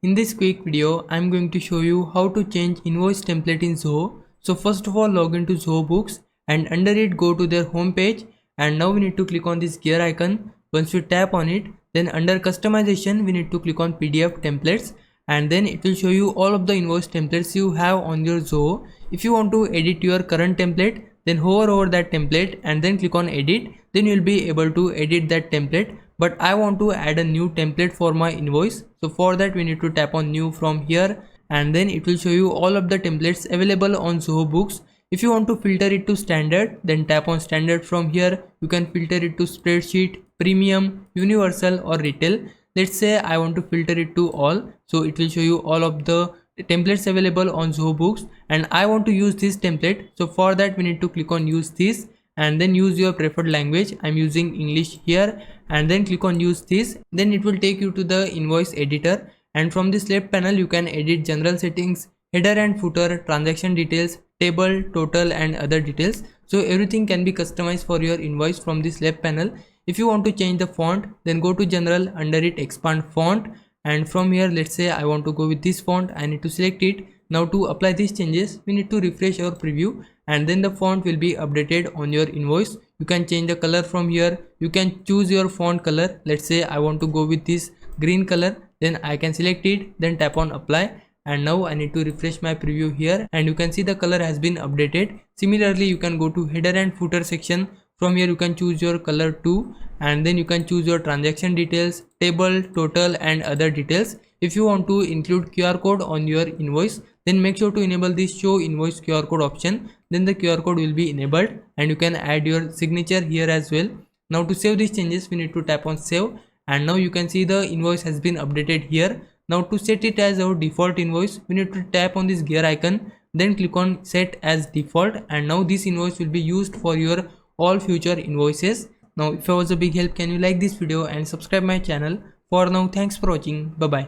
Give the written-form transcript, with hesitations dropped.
In this quick video, I'm going to show you how to change invoice template in Zoho. So first of all, log into Zoho Books and under it go to their home page, and now we need to click on this gear icon. Once we tap on it, then under customization we need to click on PDF templates, and then it will show you all of the invoice templates you have on your Zoho. If you want to edit your current template, then hover over that template and then click on edit. Then you'll be able to edit that template, but I want to add a new template for my invoice. So for that we need to tap on new from here, and then it will show you all of the templates available on Zoho Books. If you want to filter it to standard, then tap on standard from here. You can filter it to spreadsheet, premium, universal or retail. Let's say I want to filter it to all, so it will show you all of the templates available on Zoho Books, and I want to use this template. So for that we need to click on use this and then use your preferred language. I'm using English here, and then click on use this. Then it will take you to the invoice editor, and from this left panel you can edit general settings, header and footer, transaction details, table, total and other details. So everything can be customized for your invoice from this left panel. If you want to change the font, then go to general, under it expand font, and from here let's say I want to go with this font. I need to select it. Now to apply these changes we need to refresh our preview, and then the font will be updated on your invoice. You can change the color from here. You can choose your font color. Let's say I want to go with this green color, then I can select it, then tap on apply, and now I need to refresh my preview here, and you can see the color has been updated. Similarly, you can go to header and footer section. From here you can choose your color too, and then you can choose your transaction details, table, total and other details. If you want to include QR code on your invoice, then make sure to enable this show invoice QR code option. Then the QR code will be enabled, and you can add your signature here as well. Now to save these changes we need to tap on save, and now you can see the invoice has been updated here. Now to set it as our default invoice, we need to tap on this gear icon, then click on set as default, and now this invoice will be used for your all future invoices. Now if I was a big help, can you like this video and subscribe my channel. For now, thanks for watching. Bye bye.